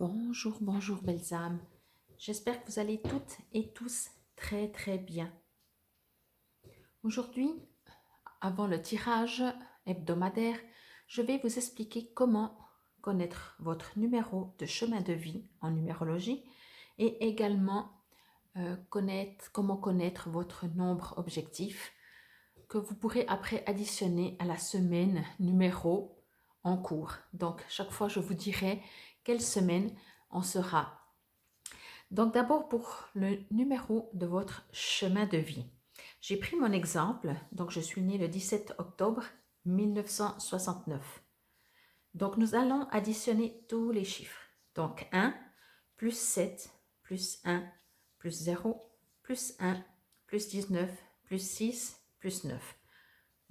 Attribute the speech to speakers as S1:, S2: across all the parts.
S1: Bonjour, bonjour belles âmes. J'espère que vous allez toutes et tous très bien. Aujourd'hui, avant le tirage hebdomadaire, je vais vous expliquer comment connaître votre numéro de chemin de vie en numérologie et également comment connaître votre nombre objectif que vous pourrez après additionner à la semaine numéro en cours. Donc, chaque fois, je vous dirai quelle semaine on sera. Donc, d'abord, pour le numéro de votre chemin de vie. J'ai pris mon exemple. Donc, je suis née le 17 octobre 1969. Donc, nous allons additionner tous les chiffres. Donc, 1, plus 7, plus 1, plus 0, plus 1, plus 19, plus 6, plus 9.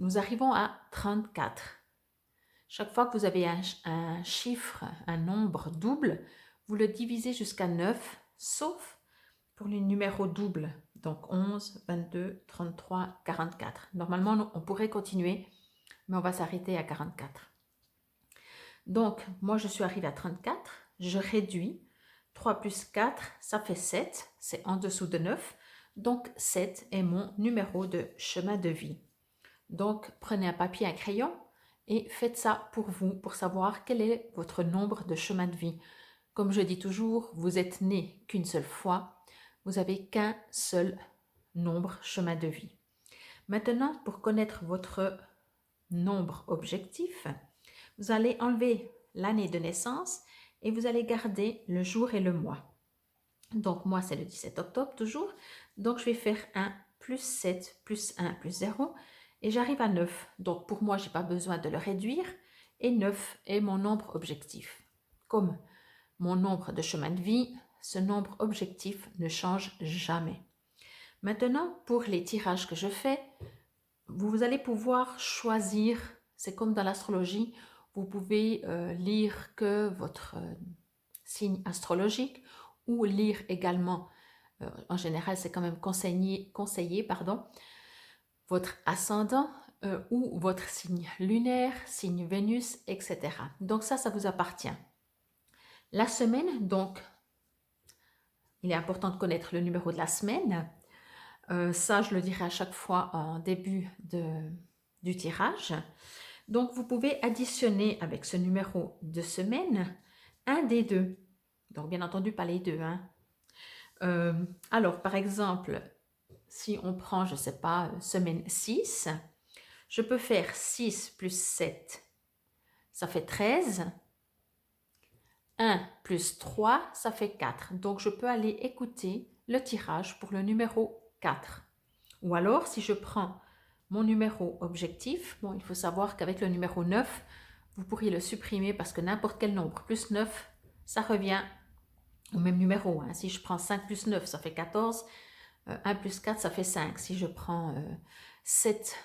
S1: Nous arrivons à 34. Chaque fois que vous avez un chiffre, un nombre double, vous le divisez jusqu'à 9, sauf pour les numéros doubles. Donc 11, 22, 33, 44. Normalement, on pourrait continuer, mais on va s'arrêter à 44. Donc, moi, je suis arrivée à 34. Je réduis. 3 plus 4, ça fait 7. C'est en dessous de 9. Donc, 7 est mon numéro de chemin de vie. Donc, prenez un papier, un crayon et faites ça pour vous, pour savoir quel est votre nombre de chemin de vie. Comme je dis toujours, vous êtes né qu'une seule fois. Vous n'avez qu'un seul nombre chemin de vie. Maintenant, pour connaître votre nombre objectif, vous allez enlever l'année de naissance et vous allez garder le jour et le mois. Donc, moi, c'est le 17 octobre toujours. Donc, je vais faire 1 plus 7 plus 1 plus 0 et j'arrive à 9. Donc, pour moi, je n'ai pas besoin de le réduire et 9 est mon nombre objectif. Comme mon nombre de chemin de vie, ce nombre objectif ne change jamais. Maintenant, pour les tirages que je fais, vous allez pouvoir choisir, c'est comme dans l'astrologie, vous pouvez lire que votre signe astrologique ou lire également, en général c'est quand même conseillé votre ascendant ou votre signe lunaire, signe Vénus, etc. Donc ça vous appartient. La semaine, donc, il est important de connaître le numéro de la semaine. Ça, je le dirai à chaque fois en début du tirage. Donc, vous pouvez additionner avec ce numéro de semaine un des deux. Donc, bien entendu, pas les deux. Alors, par exemple, si on prend, je ne sais pas, semaine 6, je peux faire 6 plus 7, ça fait 13. 1 plus 3, ça fait 4. Donc, je peux aller écouter le tirage pour le numéro 4. Ou alors, si je prends mon numéro objectif, bon, il faut savoir qu'avec le numéro 9, vous pourriez le supprimer parce que n'importe quel nombre plus 9, ça revient au même numéro. Si je prends 5 plus 9, ça fait 14. 1 plus 4, ça fait 5. Si je prends 7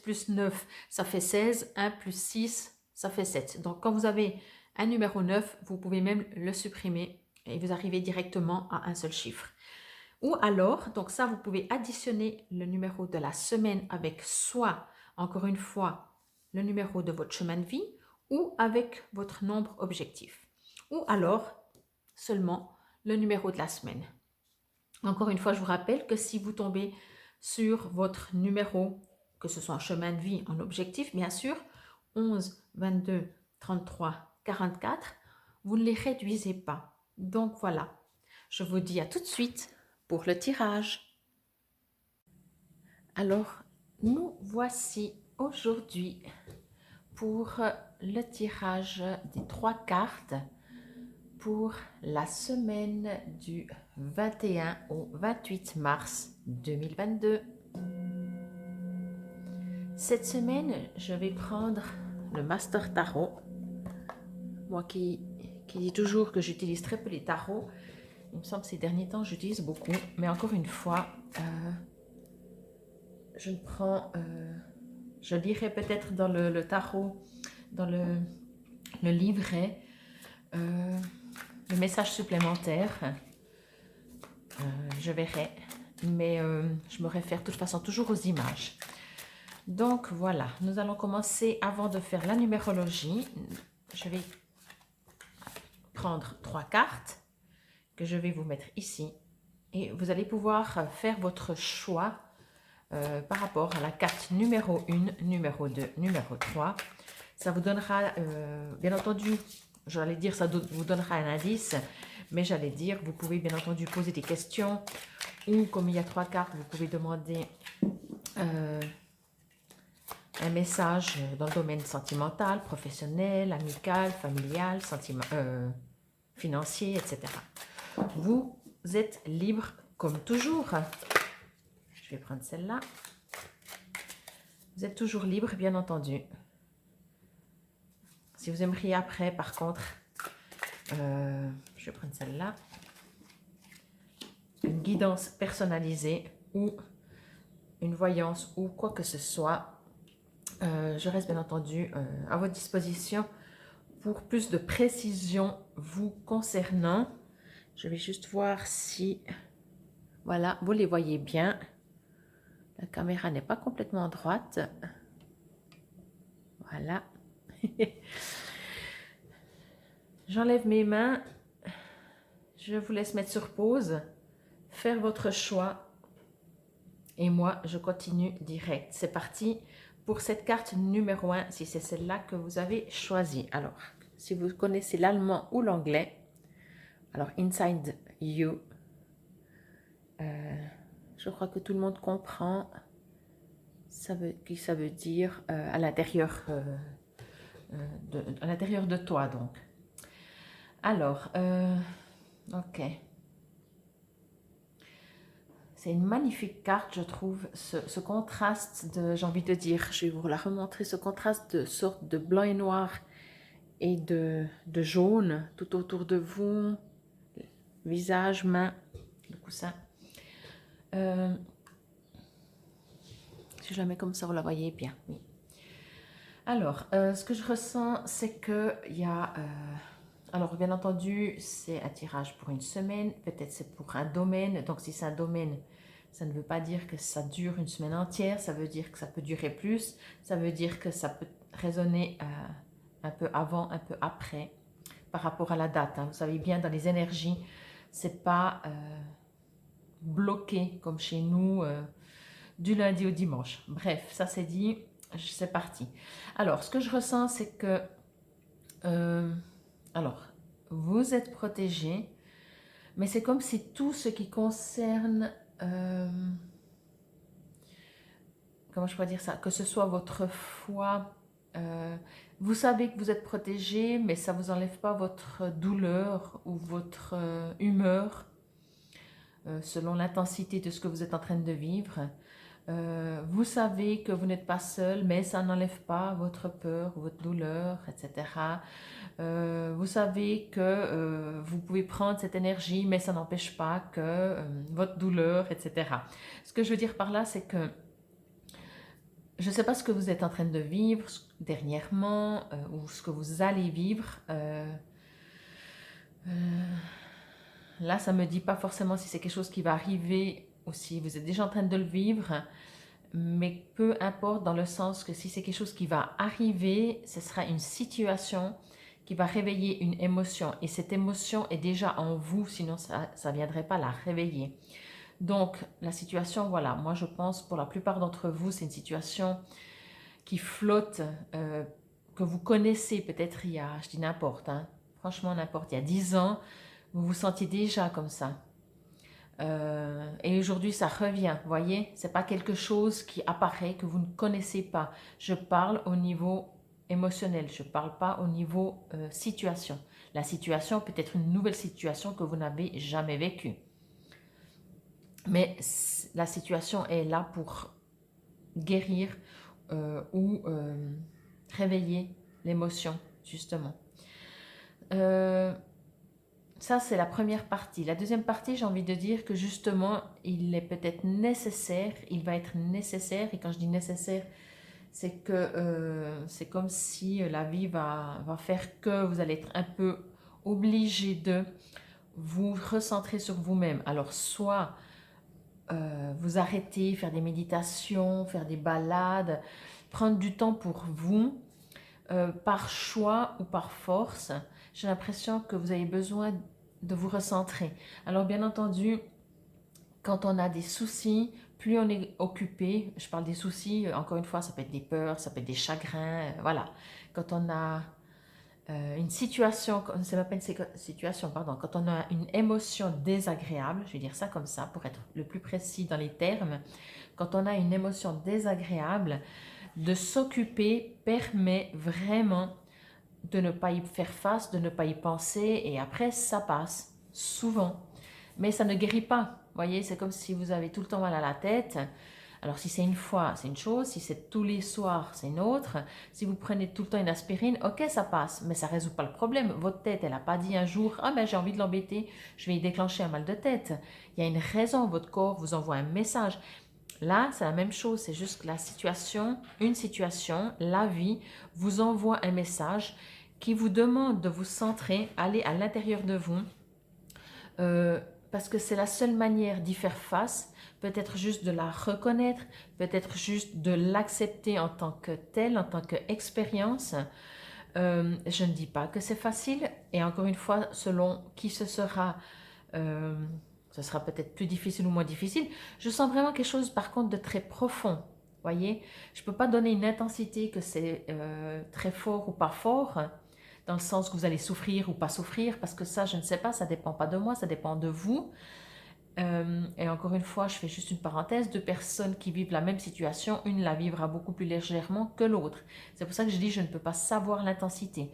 S1: plus 9, ça fait 16. 1 plus 6, ça fait 7. Donc, quand vous avez un numéro 9, vous pouvez même le supprimer et vous arrivez directement à un seul chiffre. Ou alors, donc ça, vous pouvez additionner le numéro de la semaine avec soit, encore une fois, le numéro de votre chemin de vie ou avec votre nombre objectif. Ou alors, seulement le numéro de la semaine. Encore une fois, je vous rappelle que si vous tombez sur votre numéro, que ce soit en chemin de vie, en objectif, bien sûr, 11, 22, 33, 44, vous ne les réduisez pas. Donc voilà, je vous dis à tout de suite pour le tirage. Alors, nous voici aujourd'hui pour le tirage des 3 cartes pour la semaine du 21 au 28 mars 2022. Cette semaine, je vais prendre le Master Tarot. Moi qui dis toujours que j'utilise très peu les tarots, il me semble que ces derniers temps, j'utilise beaucoup. Mais encore une fois, je lirai peut-être dans le tarot, dans le livret, le message supplémentaire. Je verrai, mais je me réfère de toute façon toujours aux images. Donc voilà, nous allons commencer avant de faire la numérologie. Je vais prendre 3 cartes que je vais vous mettre ici et vous allez pouvoir faire votre choix par rapport à la carte numéro 1, numéro 2, numéro 3. Ça vous donnera, bien entendu, j'allais dire ça vous donnera un indice, mais j'allais dire, vous pouvez bien entendu poser des questions ou comme il y a 3 cartes, vous pouvez demander un message dans le domaine sentimental, professionnel, amical, familial, financier, etc. Vous êtes libre comme toujours. Je vais prendre celle-là. Vous êtes toujours libre, bien entendu. Si vous aimeriez après, par contre, je vais prendre celle-là. Une guidance personnalisée ou une voyance ou quoi que ce soit. Je reste bien entendu à votre disposition pour plus de précision vous concernant. Je vais juste voir si, voilà, vous les voyez bien. La caméra n'est pas complètement droite. Voilà. J'enlève mes mains. Je vous laisse mettre sur pause, faire votre choix. Et moi, je continue direct. C'est parti pour cette carte numéro 1, si c'est celle-là que vous avez choisie. Alors, si vous connaissez l'allemand ou l'anglais, alors Inside You, je crois que tout le monde comprend. Ça veut dire à l'intérieur de toi, donc. Alors, ok. C'est une magnifique carte, je trouve, ce contraste de, j'ai envie de dire, je vais vous la remontrer, ce contraste de sorte de blanc et noir et de jaune tout autour de vous, visage, main, le coussin. Si jamais comme ça, vous la voyez bien, oui. Alors, ce que je ressens, c'est qu'il y a... alors, bien entendu, c'est un tirage pour une semaine, peut-être c'est pour un domaine. Donc, si c'est un domaine, ça ne veut pas dire que ça dure une semaine entière, ça veut dire que ça peut durer plus, ça veut dire que ça peut résonner un peu avant, un peu après, par rapport à la date. Hein. Vous savez bien, dans les énergies, c'est pas bloqué comme chez nous du lundi au dimanche. Bref, ça c'est dit, c'est parti. Alors, ce que je ressens, c'est que... alors, vous êtes protégé, mais c'est comme si tout ce qui concerne, comment je pourrais dire ça, que ce soit votre foi, vous savez que vous êtes protégé, mais ça ne vous enlève pas votre douleur ou votre humeur, selon l'intensité de ce que vous êtes en train de vivre. Vous savez que vous n'êtes pas seul, mais ça n'enlève pas votre peur, votre douleur, etc. Vous savez que vous pouvez prendre cette énergie, mais ça n'empêche pas que votre douleur, etc. Ce que je veux dire par là, c'est que je ne sais pas ce que vous êtes en train de vivre dernièrement ou ce que vous allez vivre. Là, ça ne me dit pas forcément si c'est quelque chose qui va arriver ou si vous êtes déjà en train de le vivre. Mais peu importe dans le sens que si c'est quelque chose qui va arriver, ce sera une situation qui va réveiller une émotion. Et cette émotion est déjà en vous, sinon ça ne viendrait pas la réveiller. Donc, la situation, voilà, moi je pense pour la plupart d'entre vous, c'est une situation qui flotte, que vous connaissez peut-être il y a, je dis n'importe, hein, franchement n'importe, il y a 10 ans, vous vous sentiez déjà comme ça. Et aujourd'hui, ça revient, vous voyez, c'est pas quelque chose qui apparaît, que vous ne connaissez pas. Je parle au niveau émotionnel, je parle pas au niveau situation. La situation peut être une nouvelle situation que vous n'avez jamais vécue. Mais la situation est là pour guérir ou réveiller l'émotion, justement. Ça, c'est la première partie. La deuxième partie, j'ai envie de dire que justement, il est peut-être nécessaire, il va être nécessaire, et quand je dis nécessaire, c'est que c'est comme si la vie va faire que vous allez être un peu obligé de vous recentrer sur vous-même. Alors, soit vous arrêter, faire des méditations, faire des balades, prendre du temps pour vous, par choix ou par force, j'ai l'impression que vous avez besoin de vous recentrer. Alors bien entendu, quand on a des soucis, plus on est occupé, je parle des soucis, encore une fois, ça peut être des peurs, ça peut être des chagrins, voilà. Quand on a une situation, c'est même pas une situation, pardon, quand on a une émotion désagréable, je vais dire ça comme ça pour être le plus précis dans les termes, quand on a une émotion désagréable, de s'occuper permet vraiment de ne pas y faire face, de ne pas y penser et après ça passe, souvent. Mais ça ne guérit pas, vous voyez, c'est comme si vous avez tout le temps mal à la tête. Alors si c'est une fois, c'est une chose, si c'est tous les soirs, c'est une autre. Si vous prenez tout le temps une aspirine, ok, ça passe, mais ça ne résout pas le problème. Votre tête, elle n'a pas dit un jour, ah ben j'ai envie de l'embêter, je vais y déclencher un mal de tête. Il y a une raison, votre corps vous envoie un message. Là, c'est la même chose, c'est juste que la situation, une situation, la vie vous envoie un message qui vous demande de vous centrer, aller à l'intérieur de vous, parce que c'est la seule manière d'y faire face, peut-être juste de la reconnaître, peut-être juste de l'accepter en tant que telle, en tant qu'expérience. Je ne dis pas que c'est facile, et encore une fois, selon qui ce sera peut-être plus difficile ou moins difficile. Je sens vraiment quelque chose par contre de très profond. Voyez, je ne peux pas donner une intensité que c'est très fort ou pas fort, dans le sens que vous allez souffrir ou pas souffrir, parce que ça, je ne sais pas, ça ne dépend pas de moi, ça dépend de vous. Et encore une fois, je fais juste une parenthèse, deux personnes qui vivent la même situation, une la vivra beaucoup plus légèrement que l'autre. C'est pour ça que je dis je ne peux pas savoir l'intensité.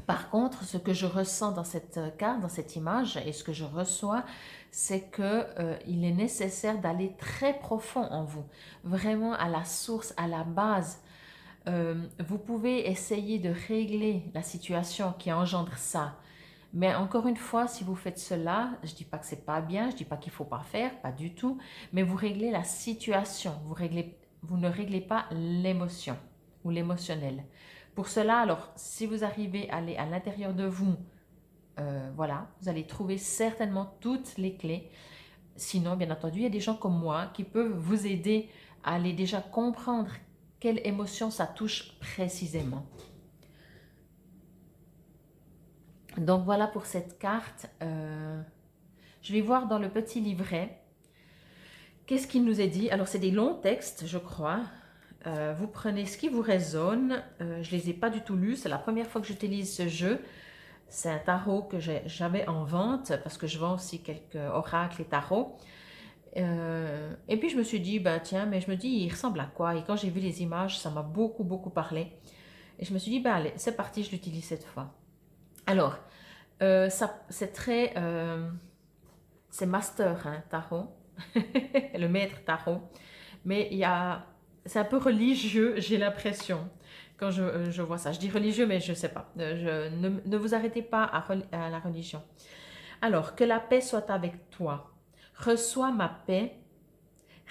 S1: Par contre, ce que je ressens dans cette carte, dans cette image, et ce que je reçois, c'est qu'il est nécessaire d'aller très profond en vous, vraiment à la source, à la base. Vous pouvez essayer de régler la situation qui engendre ça, mais encore une fois, si vous faites cela, je ne dis pas que c'est pas bien, je ne dis pas qu'il ne faut pas faire, pas du tout, mais vous réglez la situation, vous ne réglez pas l'émotion ou l'émotionnel. Pour cela, alors, si vous arrivez à aller à l'intérieur de vous, voilà, vous allez trouver certainement toutes les clés. Sinon, bien entendu, il y a des gens comme moi qui peuvent vous aider à aller déjà comprendre quelle émotion ça touche précisément. Donc voilà pour cette carte. Je vais voir dans le petit livret qu'est-ce qu'il nous est dit. Alors c'est des longs textes, je crois. Vous prenez ce qui vous résonne. Je ne les ai pas du tout lus. C'est la première fois que j'utilise ce jeu. C'est un tarot que j'avais en vente parce que je vends aussi quelques oracles et tarots. Et puis je me suis dit, ben tiens, mais je me dis, il ressemble à quoi? Et quand j'ai vu les images, ça m'a beaucoup, beaucoup parlé. Et je me suis dit, ben allez, c'est parti, je l'utilise cette fois. Alors, c'est très... c'est master, hein, tarot. Le maître tarot. Mais c'est un peu religieux, j'ai l'impression, quand je vois ça. Je dis religieux, mais je ne sais pas. Ne vous arrêtez pas à la religion. Alors, que la paix soit avec toi. Reçois ma paix.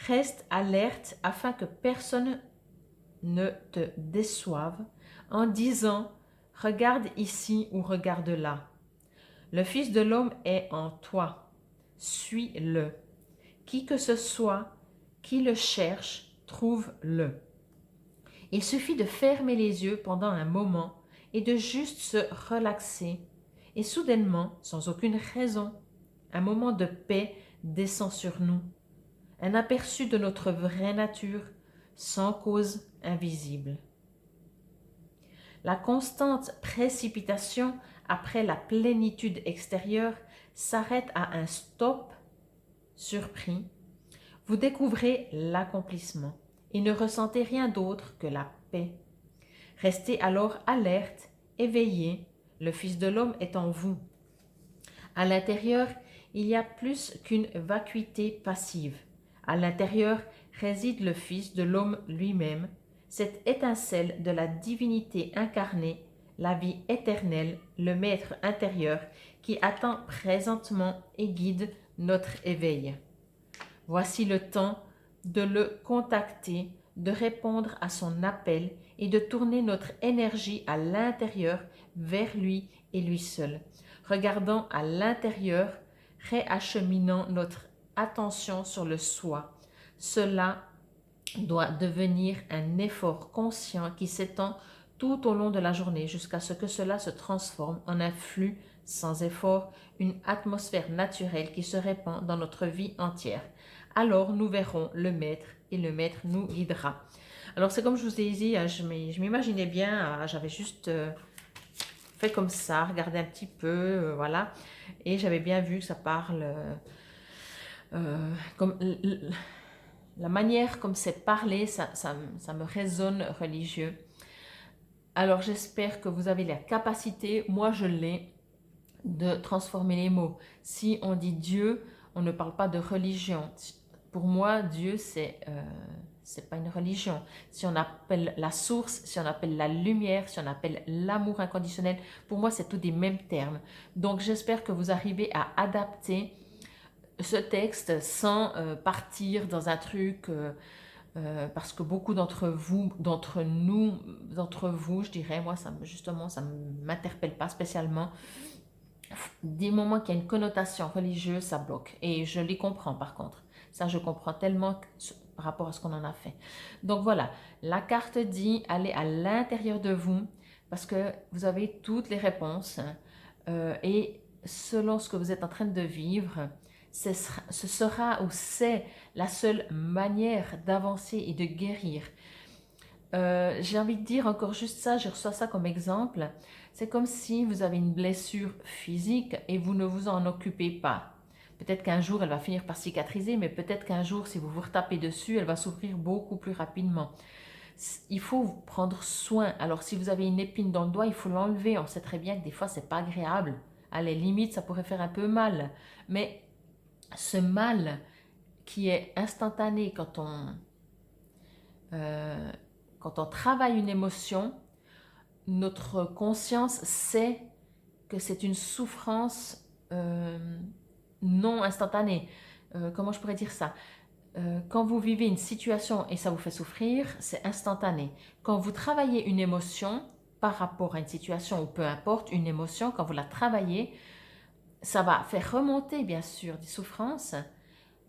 S1: Reste alerte afin que personne ne te déçoive en disant « Regarde ici ou regarde là ». Le Fils de l'homme est en toi. Suis-le. Qui que ce soit qui le cherche, trouve-le. Il suffit de fermer les yeux pendant un moment et de juste se relaxer. Et soudainement, sans aucune raison, un moment de paix descend sur nous. Un aperçu de notre vraie nature, sans cause invisible. La constante précipitation après la plénitude extérieure s'arrête à un stop surpris. Vous découvrez l'accomplissement et ne ressentez rien d'autre que la paix. Restez alors alerte, éveillé, le Fils de l'homme est en vous. À l'intérieur, il y a plus qu'une vacuité passive. À l'intérieur réside le Fils de l'homme lui-même, cette étincelle de la divinité incarnée, la vie éternelle, le maître intérieur qui attend présentement et guide notre éveil. Voici le temps de le contacter, de répondre à son appel et de tourner notre énergie à l'intérieur vers lui et lui seul. Regardant à l'intérieur, réacheminant notre attention sur le soi. Cela doit devenir un effort conscient qui s'étend tout au long de la journée jusqu'à ce que cela se transforme en un flux sans effort, une atmosphère naturelle qui se répand dans notre vie entière. Alors nous verrons le Maître et le Maître nous guidera. Alors c'est comme je vous ai dit, je m'imaginais bien, j'avais juste fait comme ça, regardé un petit peu, voilà, et j'avais bien vu que ça parle comme la manière comme c'est parlé, ça me résonne religieux. Alors j'espère que vous avez la capacité, moi je l'ai, de transformer les mots. Si on dit Dieu, on ne parle pas de religion. Pour moi, Dieu, c'est pas une religion. Si on appelle la source, si on appelle la lumière, si on appelle l'amour inconditionnel, pour moi, c'est tous des mêmes termes. Donc, j'espère que vous arrivez à adapter ce texte sans partir dans un truc... parce que beaucoup d'entre vous, je dirais, moi, justement, ça ne m'interpelle pas spécialement. Des moments qu'il y a une connotation religieuse, ça bloque. Et je les comprends par contre. Ça, je comprends tellement par rapport à ce qu'on en a fait. Donc voilà, la carte dit allez à l'intérieur de vous parce que vous avez toutes les réponses. Et selon ce que vous êtes en train de vivre, ce sera ou c'est la seule manière d'avancer et de guérir. J'ai envie de dire encore juste ça, je reçois ça comme exemple. C'est comme si vous avez une blessure physique et vous ne vous en occupez pas. Peut-être qu'un jour, elle va finir par cicatriser, mais peut-être qu'un jour, si vous vous retapez dessus, elle va s'ouvrir beaucoup plus rapidement. Il faut prendre soin. Alors, si vous avez une épine dans le doigt, il faut l'enlever. On sait très bien que des fois, c'est pas agréable. À la limite, ça pourrait faire un peu mal. Mais ce mal qui est instantané quand on travaille une émotion, notre conscience sait que c'est une souffrance non instantanée. Comment je pourrais dire ça? Quand vous vivez une situation et ça vous fait souffrir, c'est instantané. Quand vous travaillez une émotion par rapport à une situation ou peu importe, une émotion, quand vous la travaillez, ça va faire remonter bien sûr des souffrances,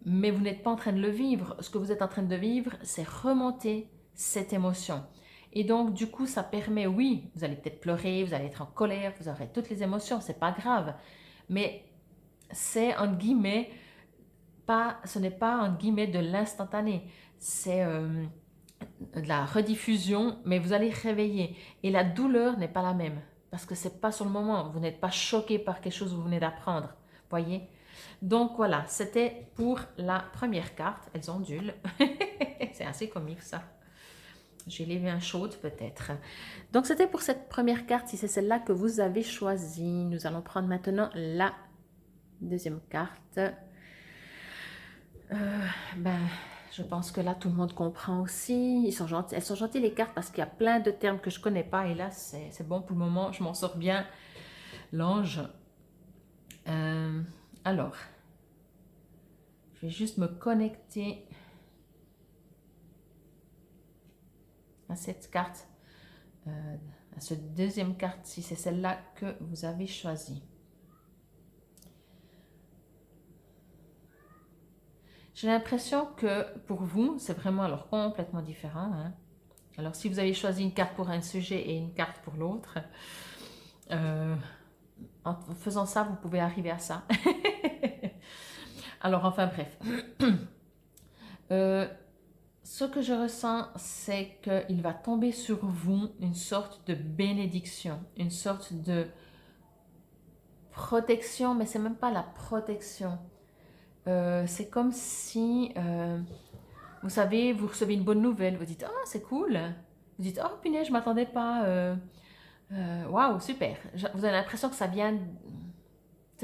S1: mais vous n'êtes pas en train de le vivre. Ce que vous êtes en train de vivre, c'est remonter cette émotion. Et donc, du coup, ça permet, oui, vous allez peut-être pleurer, vous allez être en colère, vous aurez toutes les émotions, c'est pas grave. Mais c'est, entre guillemets, ce n'est pas, entre guillemets, de l'instantané. C'est de la rediffusion, mais vous allez réveiller. Et la douleur n'est pas la même, parce que c'est pas sur le moment. Vous n'êtes pas choqué par quelque chose que vous venez d'apprendre. Voyez? Donc voilà, c'était pour la première carte. Elles ondulent. C'est assez comique ça. J'ai les mains chaudes peut-être. Donc c'était pour cette première carte, si c'est celle-là que vous avez choisie. Nous allons prendre maintenant la deuxième carte. Je pense que là tout le monde comprend aussi. Ils sont gentils. Elles sont gentilles les cartes parce qu'il y a plein de termes que je ne connais pas. Et là c'est bon pour le moment, je m'en sors bien. L'ange. Alors, je vais juste me connecter à cette carte, à cette deuxième carte, si c'est celle-là que vous avez choisie. J'ai l'impression que pour vous, c'est vraiment alors complètement différent. Hein? Alors, si vous avez choisi une carte pour un sujet et une carte pour l'autre, en faisant ça, vous pouvez arriver à ça. Alors, enfin bref. Ce que je ressens, c'est qu'il va tomber sur vous une sorte de bénédiction, une sorte de protection, mais c'est même pas la protection. C'est comme si, vous savez, vous recevez une bonne nouvelle, vous dites « Ah, c'est cool !» Vous dites « Oh, punaise, je ne m'attendais pas. Waouh, super !» Vous avez l'impression que ça vient...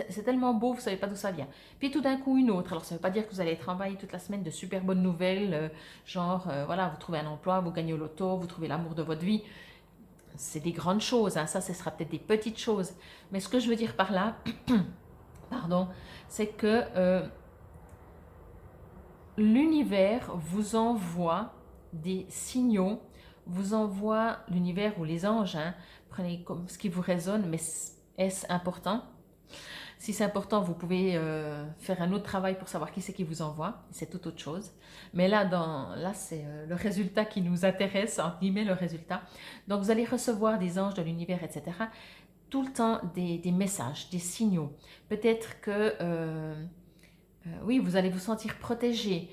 S1: C'est tellement beau, vous ne savez pas d'où ça vient. Puis tout d'un coup, une autre. Alors, ça ne veut pas dire que vous allez être envahi toute la semaine de super bonnes nouvelles, voilà, vous trouvez un emploi, vous gagnez au loto, vous trouvez l'amour de votre vie. C'est des grandes choses, hein. Ça, ce sera peut-être des petites choses. Mais ce que je veux dire par là, pardon, c'est que l'univers vous envoie des signaux, vous envoie l'univers ou les anges, hein, prenez comme ce qui vous résonne, mais est-ce important? Si c'est important, vous pouvez faire un autre travail pour savoir qui c'est qui vous envoie. C'est tout autre chose. Mais là, c'est le résultat qui nous intéresse, entre guillemets, le résultat. Donc, vous allez recevoir des anges de l'univers, etc. Tout le temps des messages, des signaux. Peut-être que, oui, vous allez vous sentir protégé.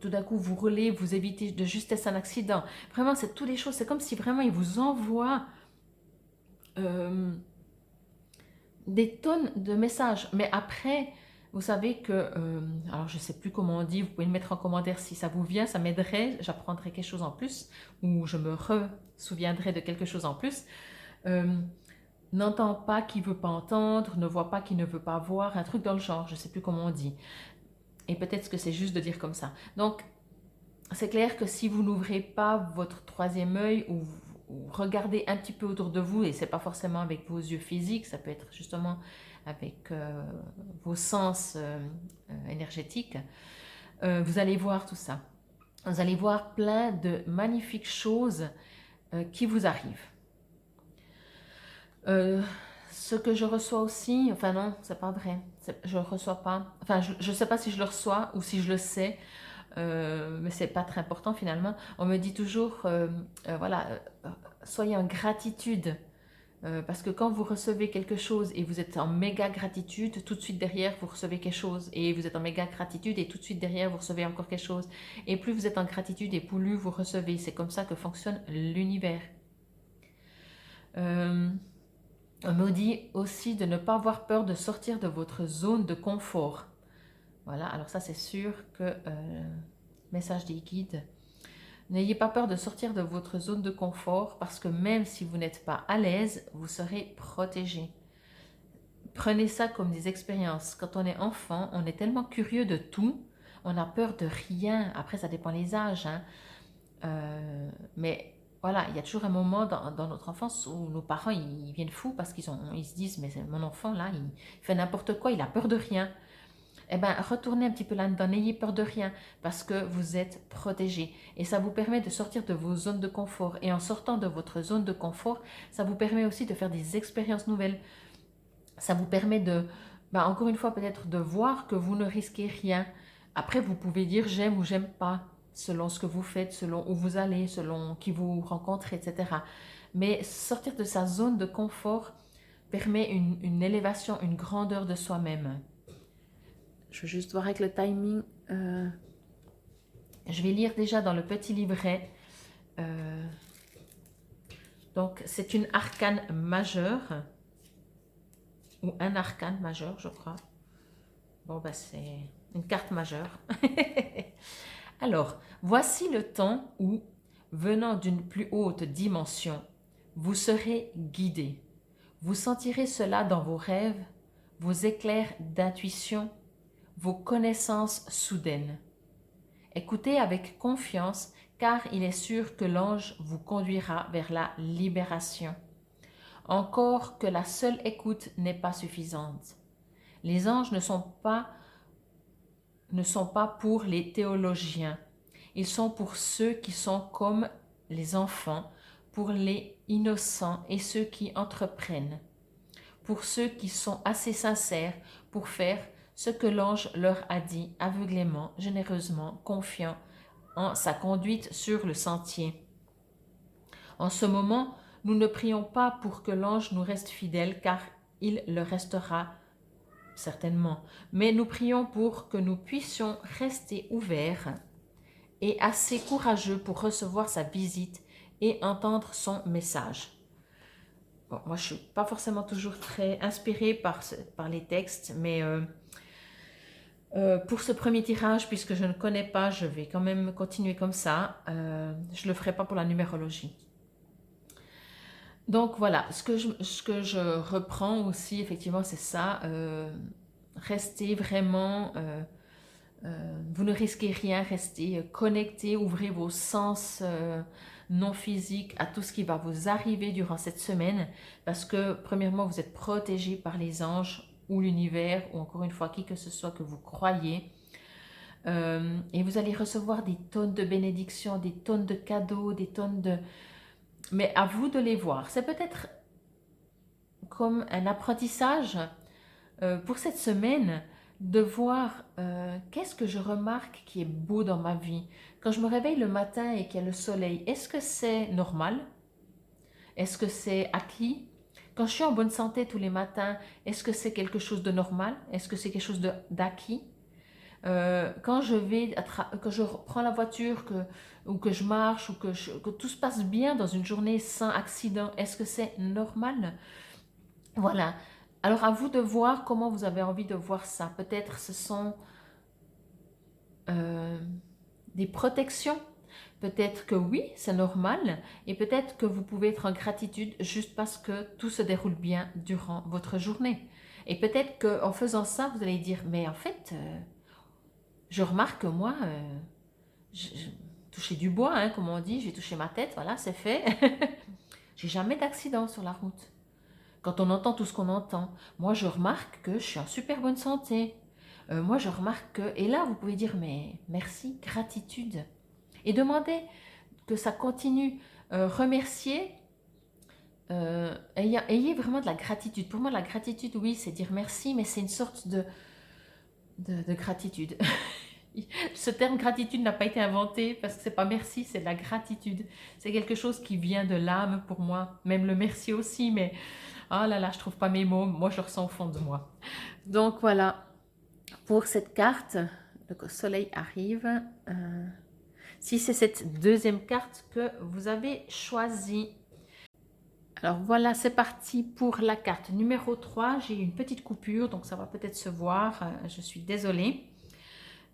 S1: Tout d'un coup, vous roulez, vous évitez de justesse un accident. Vraiment, c'est toutes les choses. C'est comme si vraiment ils vous envoient des tonnes de messages. Mais après, vous savez que, alors je ne sais plus comment on dit, vous pouvez le mettre en commentaire si ça vous vient, ça m'aiderait, j'apprendrai quelque chose en plus, ou je me souviendrai de quelque chose en plus. N'entend pas qui ne veut pas entendre, ne voit pas qui ne veut pas voir, un truc dans le genre, je ne sais plus comment on dit. Et peut-être que c'est juste de dire comme ça. Donc, c'est clair que si vous n'ouvrez pas votre troisième œil ou regardez un petit peu autour de vous, et c'est pas forcément avec vos yeux physiques, ça peut être justement avec vos sens énergétiques, vous allez voir tout ça. Vous allez voir plein de magnifiques choses qui vous arrivent. Ce que je reçois aussi, enfin non, c'est pas vrai, je ne reçois pas, enfin je ne sais pas si je le reçois ou si je le sais, mais c'est pas très important finalement. On me dit toujours, voilà, soyez en gratitude, parce que quand vous recevez quelque chose et vous êtes en méga gratitude, tout de suite derrière vous recevez quelque chose, et vous êtes en méga gratitude et tout de suite derrière vous recevez encore quelque chose, et plus vous êtes en gratitude et plus vous recevez. C'est comme ça que fonctionne l'univers. On me dit aussi de ne pas avoir peur de sortir de votre zone de confort. Voilà, alors ça c'est sûr que, message des guides, n'ayez pas peur de sortir de votre zone de confort parce que même si vous n'êtes pas à l'aise, vous serez protégé. Prenez ça comme des expériences. Quand on est enfant, on est tellement curieux de tout, on a peur de rien. Après, ça dépend des âges, hein. Mais voilà, il y a toujours un moment dans notre enfance où nos parents ils viennent fous parce qu'ils se disent mais mon enfant là, il fait n'importe quoi, il a peur de rien. Eh bien, retournez un petit peu là-dedans, n'ayez peur de rien, parce que vous êtes protégé. Et ça vous permet de sortir de vos zones de confort. Et en sortant de votre zone de confort, ça vous permet aussi de faire des expériences nouvelles. Ça vous permet de, encore une fois, peut-être de voir que vous ne risquez rien. Après, vous pouvez dire j'aime ou j'aime pas, selon ce que vous faites, selon où vous allez, selon qui vous rencontrez, etc. Mais sortir de sa zone de confort permet une élévation, une grandeur de soi-même. Je veux juste voir avec le timing. Je vais lire déjà dans le petit livret. Donc, c'est une arcane majeure. Ou un arcane majeur, je crois. Bon, c'est une carte majeure. Alors, voici le temps où, venant d'une plus haute dimension, vous serez guidé. Vous sentirez cela dans vos rêves, vos éclairs d'intuition, vos connaissances soudaines. Écoutez avec confiance, car il est sûr que l'ange vous conduira vers la libération. Encore que la seule écoute n'est pas suffisante. Les anges ne sont pas pour les théologiens. Ils sont pour ceux qui sont comme les enfants, pour les innocents et ceux qui entreprennent, pour ceux qui sont assez sincères pour faire ce que l'ange leur a dit aveuglément, généreusement, confiant en sa conduite sur le sentier. En ce moment, nous ne prions pas pour que l'ange nous reste fidèle, car il le restera certainement, mais nous prions pour que nous puissions rester ouverts et assez courageux pour recevoir sa visite et entendre son message. Bon, moi, je ne suis pas forcément toujours très inspirée par les textes, mais pour ce premier tirage, puisque je ne connais pas, je vais quand même continuer comme ça. Je ne le ferai pas pour la numérologie. Donc voilà, ce que je reprends aussi, effectivement, c'est ça. Restez vraiment, vous ne risquez rien, restez connectés, ouvrez vos sens non physiques à tout ce qui va vous arriver durant cette semaine, parce que premièrement, vous êtes protégés par les anges ou l'univers, ou encore une fois, qui que ce soit que vous croyez. Et vous allez recevoir des tonnes de bénédictions, des tonnes de cadeaux, des tonnes de... Mais à vous de les voir. C'est peut-être comme un apprentissage pour cette semaine, de voir qu'est-ce que je remarque qui est beau dans ma vie. Quand je me réveille le matin et qu'il y a le soleil, est-ce que c'est normal? Est-ce que c'est acquis? Quand je suis en bonne santé tous les matins, est-ce que c'est quelque chose de normal? Est-ce que c'est quelque chose d'acquis? Quand quand je prends la voiture ou que je marche ou que tout se passe bien dans une journée sans accident, est-ce que c'est normal? Voilà. Alors à vous de voir comment vous avez envie de voir ça. Peut-être ce sont euh, des protections. Peut-être que oui, c'est normal. Et peut-être que vous pouvez être en gratitude juste parce que tout se déroule bien durant votre journée. Et peut-être qu'en faisant ça, vous allez dire, mais en fait, je remarque que moi, j'ai touché du bois, hein, comme on dit, j'ai touché ma tête, voilà, c'est fait. J'ai jamais d'accident sur la route. Quand on entend tout ce qu'on entend, moi je remarque que je suis en super bonne santé. Moi je remarque que... Et là, vous pouvez dire, mais merci, gratitude. Et demandez que ça continue. Remercier, ayez vraiment de la gratitude. Pour moi, la gratitude, oui, c'est dire merci, mais c'est une sorte de gratitude. Ce terme gratitude n'a pas été inventé parce que c'est pas merci, c'est de la gratitude. C'est quelque chose qui vient de l'âme pour moi. Même le merci aussi, mais oh là là, je trouve pas mes mots. Moi, je le ressens au fond de moi. Donc voilà, pour cette carte, le soleil arrive. Si c'est cette deuxième carte que vous avez choisie. Alors voilà, c'est parti pour la carte numéro 3. J'ai une petite coupure, donc ça va peut-être se voir. Je suis désolée.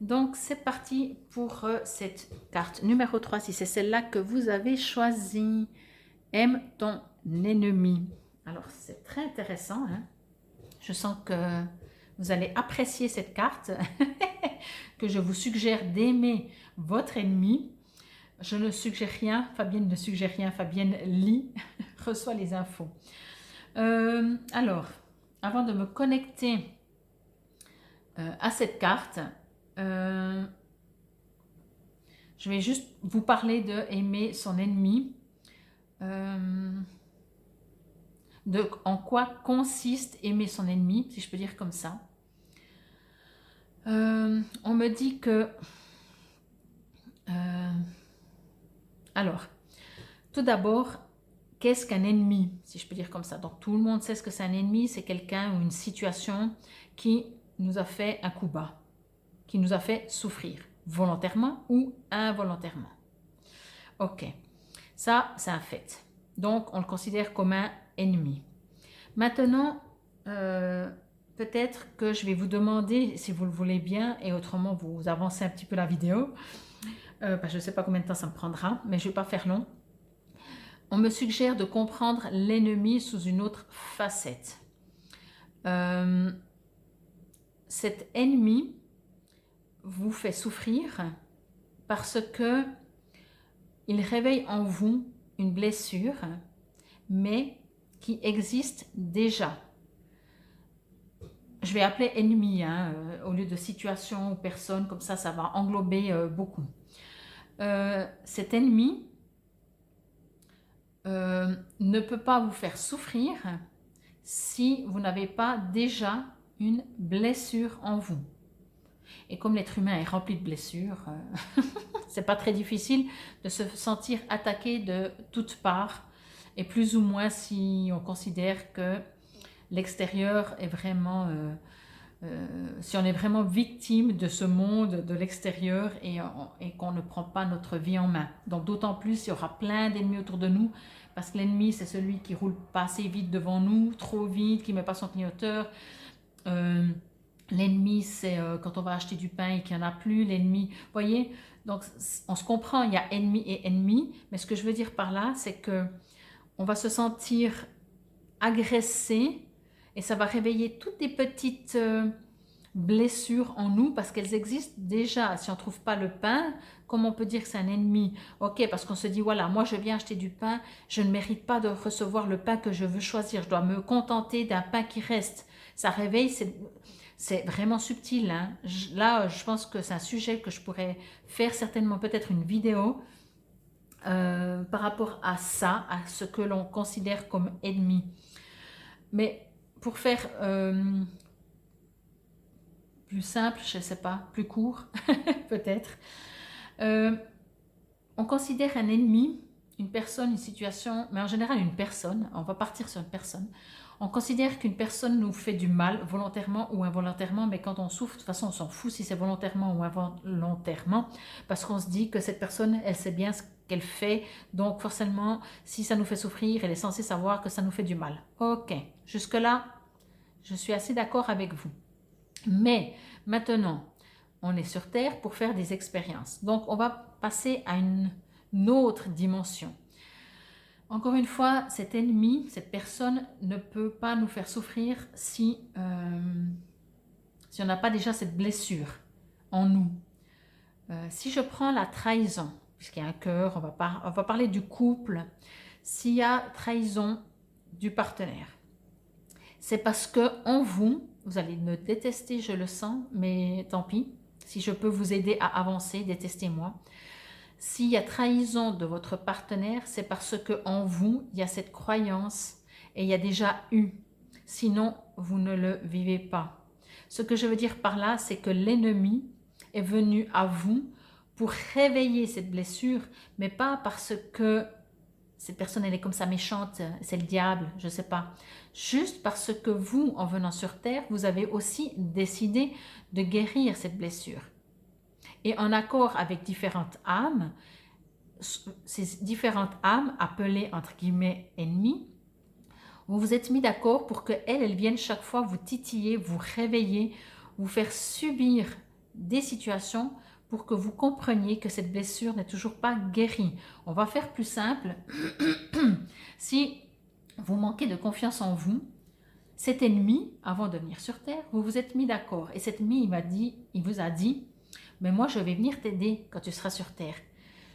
S1: Donc c'est parti pour cette carte numéro 3, si c'est celle-là que vous avez choisie. Aime ton ennemi. Alors c'est très intéressant, hein? Je sens que vous allez apprécier cette carte, que je vous suggère d'aimer votre ennemi. Je ne suggère rien, Fabienne ne suggère rien, Fabienne lit, reçoit les infos. Alors, avant de me connecter à cette carte, je vais juste vous parler de aimer son ennemi. De en quoi consiste aimer son ennemi, si je peux dire comme ça. On me dit que... alors, tout d'abord, qu'est-ce qu'un ennemi, si je peux dire comme ça? Donc tout le monde sait ce que c'est un ennemi, c'est quelqu'un ou une situation qui nous a fait un coup bas, qui nous a fait souffrir, volontairement ou involontairement. Ok, ça c'est un fait. Donc on le considère comme un ennemi. Maintenant, peut-être que je vais vous demander, si vous le voulez bien, et autrement vous avancez un petit peu la vidéo, je ne sais pas combien de temps ça me prendra, mais je ne vais pas faire long. On me suggère de comprendre l'ennemi sous une autre facette. Cet ennemi vous fait souffrir parce que il réveille en vous une blessure, mais qui existe déjà. Je vais appeler ennemi, hein, au lieu de situation ou personne, comme ça va englober beaucoup. Cet ennemi ne peut pas vous faire souffrir si vous n'avez pas déjà une blessure en vous. Et comme l'être humain est rempli de blessures, c'est pas très difficile de se sentir attaqué de toutes parts, et plus ou moins si on considère que l'extérieur est vraiment... si on est vraiment victime de ce monde de l'extérieur et qu'on ne prend pas notre vie en main. Donc d'autant plus, il y aura plein d'ennemis autour de nous, parce que l'ennemi, c'est celui qui roule pas assez vite devant nous, trop vite, qui met pas son clignoteur. L'ennemi, c'est quand on va acheter du pain et qu'il n'y en a plus. L'ennemi, vous voyez, donc on se comprend, il y a ennemi et ennemi, mais ce que je veux dire par là, c'est que on va se sentir agressé, et ça va réveiller toutes des petites blessures en nous parce qu'elles existent déjà. Si on ne trouve pas le pain, comment on peut dire que c'est un ennemi? Ok, parce qu'on se dit, voilà, moi je viens acheter du pain, je ne mérite pas de recevoir le pain que je veux choisir, je dois me contenter d'un pain qui reste. Ça réveille, c'est vraiment subtil, hein. Là, je pense que c'est un sujet que je pourrais faire certainement peut-être une vidéo par rapport à ça, à ce que l'on considère comme ennemi. Mais pour faire plus simple, je ne sais pas, plus court, peut-être. On considère un ennemi, une personne, une situation, mais en général une personne, on va partir sur une personne. On considère qu'une personne nous fait du mal, volontairement ou involontairement, mais quand on souffre, de toute façon, on s'en fout si c'est volontairement ou involontairement, parce qu'on se dit que cette personne, elle sait bien ce qu'elle fait, donc forcément, si ça nous fait souffrir, elle est censée savoir que ça nous fait du mal. Ok, jusque-là, je suis assez d'accord avec vous. Mais maintenant, on est sur Terre pour faire des expériences. Donc, on va passer à une autre dimension. Encore une fois, cet ennemi, cette personne ne peut pas nous faire souffrir si on n'a pas déjà cette blessure en nous. Si je prends la trahison, puisqu'il y a un cœur, on va parler du couple. S'il y a trahison du partenaire, c'est parce que en vous, vous allez me détester, je le sens, mais tant pis. Si je peux vous aider à avancer, détestez-moi. S'il y a trahison de votre partenaire, c'est parce que en vous, il y a cette croyance et il y a déjà eu. Sinon, vous ne le vivez pas. Ce que je veux dire par là, c'est que l'ennemi est venu à vous pour réveiller cette blessure, mais pas parce que cette personne, elle est comme ça méchante, c'est le diable, je ne sais pas. Juste parce que vous, en venant sur Terre, vous avez aussi décidé de guérir cette blessure. Et en accord avec différentes âmes, ces différentes âmes appelées entre guillemets ennemis, vous vous êtes mis d'accord pour qu'elles, elles viennent chaque fois vous titiller, vous réveiller, vous faire subir des situations pour que vous compreniez que cette blessure n'est toujours pas guérie. On va faire plus simple. Si vous manquez de confiance en vous, cet ennemi, avant de venir sur Terre, vous vous êtes mis d'accord. Et cet ennemi, il vous a dit, mais moi je vais venir t'aider quand tu seras sur Terre.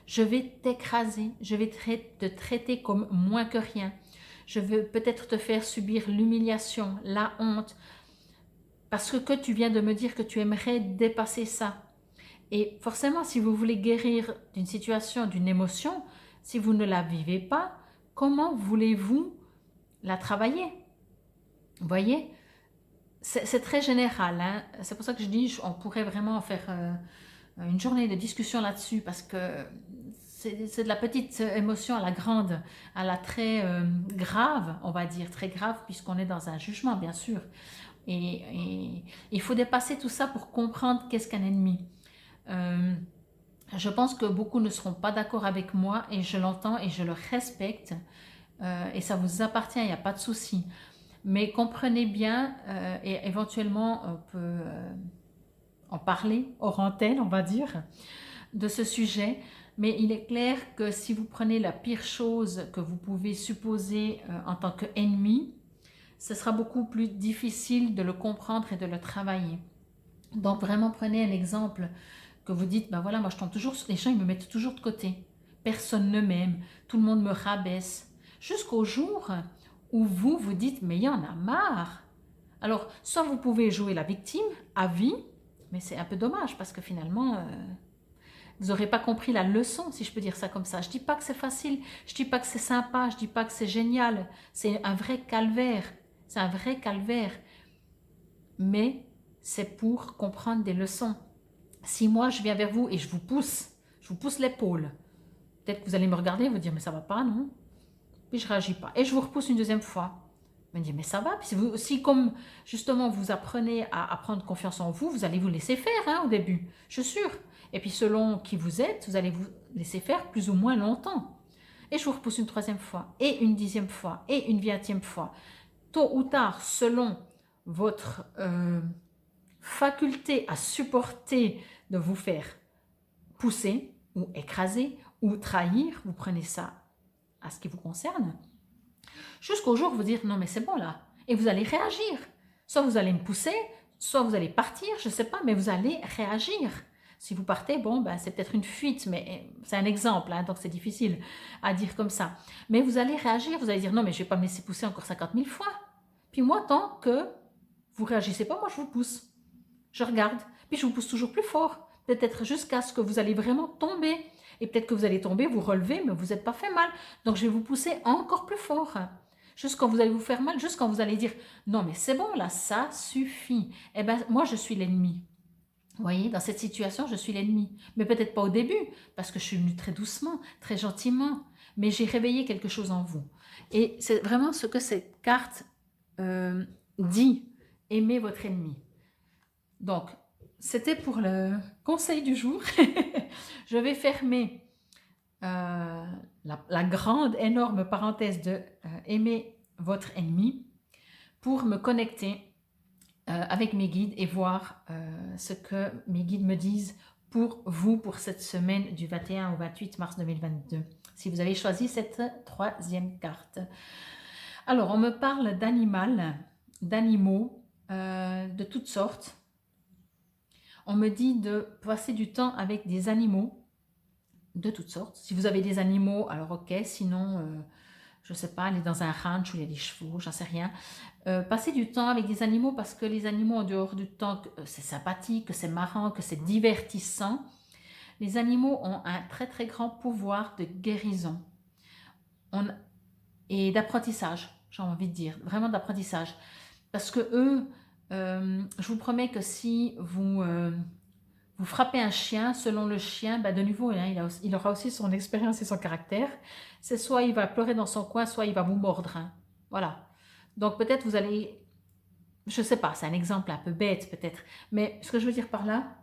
S1: Je vais t'écraser, je vais te traiter comme moins que rien. Je veux peut-être te faire subir l'humiliation, la honte, parce que tu viens de me dire que tu aimerais dépasser ça. Et forcément, si vous voulez guérir d'une situation, d'une émotion, si vous ne la vivez pas, comment voulez-vous la travailler? Vous voyez? C'est très général, hein? C'est pour ça que je dis on pourrait vraiment faire une journée de discussion là-dessus, parce que c'est de la petite émotion à la grande, à la très grave, on va dire, très grave, puisqu'on est dans un jugement, bien sûr. Et il faut dépasser tout ça pour comprendre qu'est-ce qu'un ennemi. Je pense que beaucoup ne seront pas d'accord avec moi, et je l'entends et je le respecte, et ça vous appartient, il n'y a pas de souci. Mais comprenez bien, et éventuellement on peut en parler hors antenne, on va dire, de ce sujet. Mais il est clair que si vous prenez la pire chose que vous pouvez supposer en tant qu'ennemi, ce sera beaucoup plus difficile de le comprendre et de le travailler. Donc vraiment prenez un exemple que vous dites, ben voilà, moi je tombe toujours sur les gens, ils me mettent toujours de côté. Personne ne m'aime, tout le monde me rabaisse. Jusqu'au jour où vous vous dites, mais il y en a marre. Alors, soit vous pouvez jouer la victime à vie, mais c'est un peu dommage parce que finalement, vous n'aurez pas compris la leçon, si je peux dire ça comme ça. Je ne dis pas que c'est facile, je ne dis pas que c'est sympa, je ne dis pas que c'est génial. C'est un vrai calvaire, c'est un vrai calvaire. Mais c'est pour comprendre des leçons. Si moi, je viens vers vous et je vous pousse l'épaule, peut-être que vous allez me regarder et vous dire, mais ça ne va pas, non? Puis je ne réagis pas. Et je vous repousse une deuxième fois. Vous me dites, mais ça va. Puis si comme justement vous apprenez à prendre confiance en vous, vous allez vous laisser faire hein, au début, je suis sûre. Et puis selon qui vous êtes, vous allez vous laisser faire plus ou moins longtemps. Et je vous repousse une troisième fois, et une dixième fois, et une vingtième fois. Tôt ou tard, selon votre faculté à supporter de vous faire pousser, ou écraser, ou trahir, vous prenez ça à ce qui vous concerne, jusqu'au jour où vous dire non mais c'est bon là, et vous allez réagir. Soit vous allez me pousser, soit vous allez partir, je ne sais pas, mais vous allez réagir. Si vous partez, bon, ben, c'est peut-être une fuite, mais c'est un exemple, hein, donc c'est difficile à dire comme ça. Mais vous allez réagir, vous allez dire non mais je ne vais pas me laisser pousser encore 50 000 fois. Puis moi, tant que vous ne réagissez pas, moi je vous pousse. Je regarde, puis je vous pousse toujours plus fort, peut-être jusqu'à ce que vous allez vraiment tomber. Et peut-être que vous allez tomber, vous relever, mais vous n'êtes pas fait mal. Donc je vais vous pousser encore plus fort. Juste quand vous allez vous faire mal, juste quand vous allez dire non mais c'est bon là, ça suffit. Eh bien moi je suis l'ennemi. Vous voyez, dans cette situation, je suis l'ennemi. Mais peut-être pas au début, parce que je suis venue très doucement, très gentiment. Mais j'ai réveillé quelque chose en vous. Et c'est vraiment ce que cette carte dit. Aimez votre ennemi. Donc, c'était pour le conseil du jour. Je vais fermer la grande, énorme parenthèse de aimer votre ennemi pour me connecter avec mes guides et voir ce que mes guides me disent pour vous pour cette semaine du 21 au 28 mars 2022, si vous avez choisi cette troisième carte. Alors, on me parle d'animaux, de toutes sortes. On me dit de passer du temps avec des animaux de toutes sortes. Si vous avez des animaux, alors ok, sinon, je ne sais pas, aller dans un ranch où il y a des chevaux, j'en sais rien. Passer du temps avec des animaux parce que les animaux, en dehors du temps, c'est sympathique, que c'est marrant, que c'est divertissant. Les animaux ont un très très grand pouvoir de guérison et d'apprentissage, j'ai envie de dire, vraiment d'apprentissage. Parce que eux, je vous promets que si vous frappez un chien, selon le chien, de nouveau, hein, il aura aussi son expérience et son caractère. C'est soit il va pleurer dans son coin, soit il va vous mordre. Hein. Voilà. Donc peut-être vous allez, je ne sais pas, c'est un exemple un peu bête peut-être, mais ce que je veux dire par là,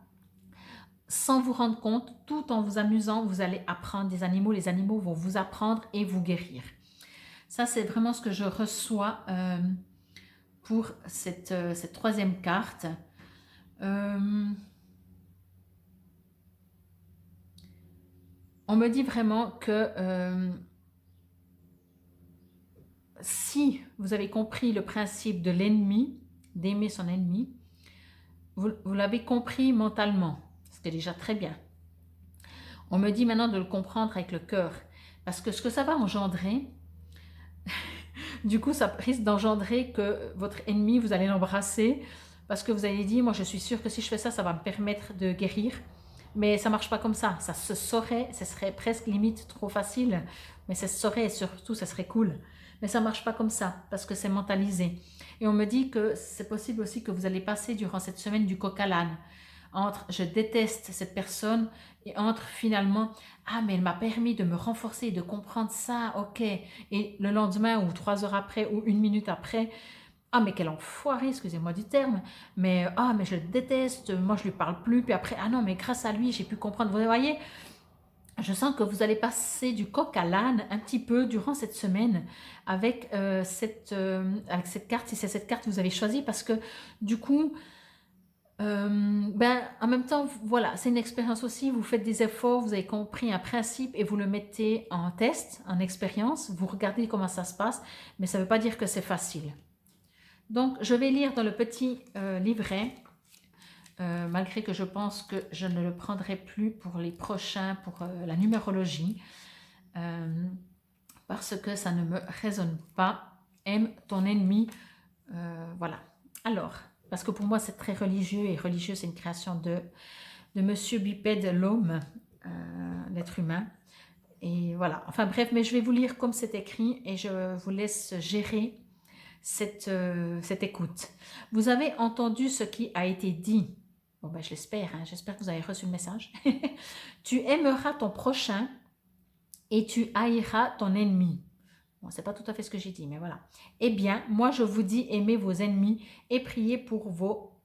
S1: sans vous rendre compte, tout en vous amusant, vous allez apprendre des animaux, les animaux vont vous apprendre et vous guérir. Ça, c'est vraiment ce que je reçois pour cette troisième carte. On me dit vraiment que si vous avez compris le principe de l'ennemi, d'aimer son ennemi, vous l'avez compris mentalement, ce qui est déjà très bien. On me dit maintenant de le comprendre avec le cœur, parce que ce que ça va engendrer, du coup, ça risque d'engendrer que votre ennemi, vous allez l'embrasser, parce que vous allez dire, moi je suis sûre que si je fais ça, ça va me permettre de guérir. Mais ça ne marche pas comme ça. Ça se saurait, ce serait presque limite trop facile, mais ça se saurait et surtout, ça serait cool. Mais ça ne marche pas comme ça, parce que c'est mentalisé. Et on me dit que c'est possible aussi que vous allez passer durant cette semaine du coq à l'âne. Entre je déteste cette personne et entre finalement ah mais elle m'a permis de me renforcer, de comprendre ça, ok. Et le lendemain ou 3 heures après ou 1 minute après, ah mais quel enfoiré, excusez-moi du terme, mais ah mais je le déteste, moi je lui parle plus, puis après ah non mais grâce à lui j'ai pu comprendre, vous voyez, je sens que vous allez passer du coq à l'âne un petit peu durant cette semaine avec, avec cette carte, si c'est cette carte que vous avez choisie, parce que du coup, en même temps, voilà, c'est une expérience aussi, vous faites des efforts, vous avez compris un principe et vous le mettez en test, en expérience, vous regardez comment ça se passe, mais ça ne veut pas dire que c'est facile. Donc, je vais lire dans le petit livret, malgré que je pense que je ne le prendrai plus pour les prochains, pour la numérologie, parce que ça ne me résonne pas. Aime ton ennemi, voilà. Alors, parce que pour moi c'est très religieux, et religieux c'est une création de Monsieur Bipède, l'homme, l'être humain. Et voilà, enfin bref, mais je vais vous lire comme c'est écrit et je vous laisse gérer cette écoute. Vous avez entendu ce qui a été dit. Bon je l'espère, hein, j'espère que vous avez reçu le message. Tu aimeras ton prochain et tu haïras ton ennemi. Bon, c'est pas tout à fait ce que j'ai dit, mais voilà. Eh bien, moi je vous dis, aimez vos ennemis et priez pour vos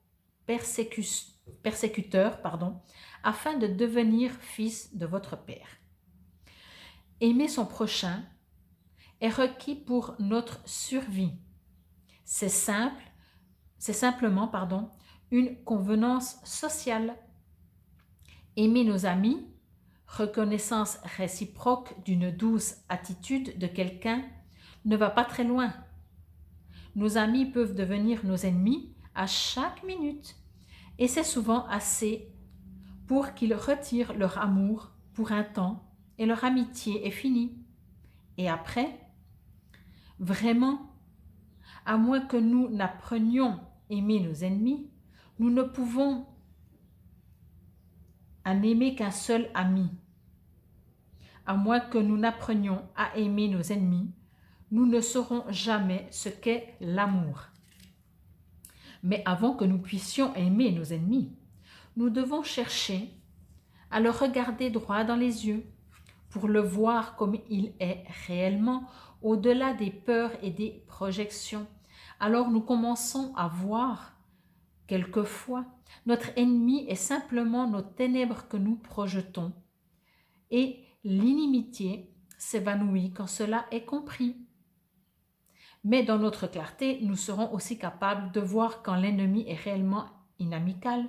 S1: persécuteurs, afin de devenir fils de votre Père. Aimer son prochain est requis pour notre survie. C'est simplement, une convenance sociale. Aimer nos amis, reconnaissance réciproque d'une douce attitude de quelqu'un, ne va pas très loin. Nos amis peuvent devenir nos ennemis à chaque minute, et c'est souvent assez pour qu'ils retirent leur amour pour un temps et leur amitié est finie. Et après, vraiment, à moins que nous n'apprenions à aimer nos ennemis, nous ne pouvons en aimer qu'un seul ami. À moins que nous n'apprenions à aimer nos ennemis, nous ne saurons jamais ce qu'est l'amour. Mais avant que nous puissions aimer nos ennemis, nous devons chercher à le regarder droit dans les yeux pour le voir comme il est réellement, au-delà des peurs et des projections. Alors nous commençons à voir, quelquefois, notre ennemi est simplement nos ténèbres que nous projetons. Et l'inimitié s'évanouit quand cela est compris. Mais dans notre clarté, nous serons aussi capables de voir quand l'ennemi est réellement inamical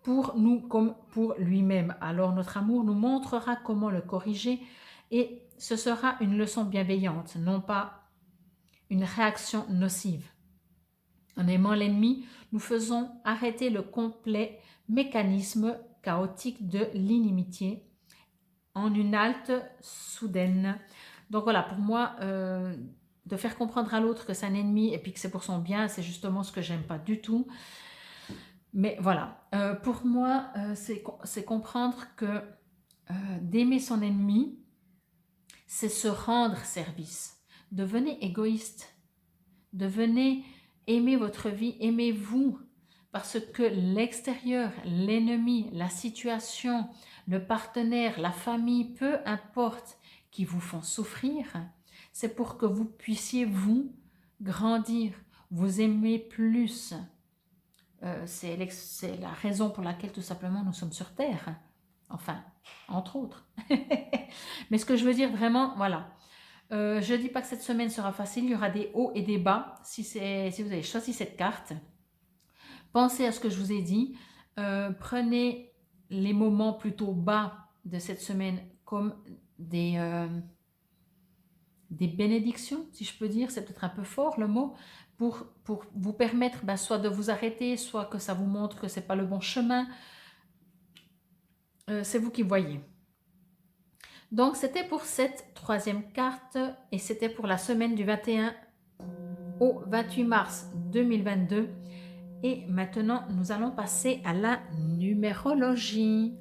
S1: pour nous comme pour lui-même. Alors notre amour nous montrera comment le corriger et ce sera une leçon bienveillante, non pas une réaction nocive. En aimant l'ennemi, nous faisons arrêter le complet mécanisme chaotique de l'inimitié en une halte soudaine. Donc voilà, pour moi, de faire comprendre à l'autre que c'est un ennemi et puis que c'est pour son bien, c'est justement ce que j'aime pas du tout. Mais voilà, pour moi, c'est comprendre que d'aimer son ennemi, c'est se rendre service. Devenez égoïste, devenez, aimez votre vie, aimez-vous, parce que l'extérieur, l'ennemi, la situation, le partenaire, la famille, peu importe, qui vous font souffrir, c'est pour que vous puissiez vous grandir, vous aimer plus. C'est la raison pour laquelle tout simplement nous sommes sur Terre. Enfin, entre autres. Mais ce que je veux dire vraiment, voilà. Je ne dis pas que cette semaine sera facile, il y aura des hauts et des bas si vous avez choisi cette carte. Pensez à ce que je vous ai dit. Prenez les moments plutôt bas de cette semaine comme des bénédictions, si je peux dire, c'est peut-être un peu fort le mot, pour vous permettre soit de vous arrêter, soit que ça vous montre que ce n'est pas le bon chemin. C'est vous qui voyez. Donc, c'était pour cette troisième carte et c'était pour la semaine du 21 au 28 mars 2022. Et maintenant, nous allons passer à la numérologie.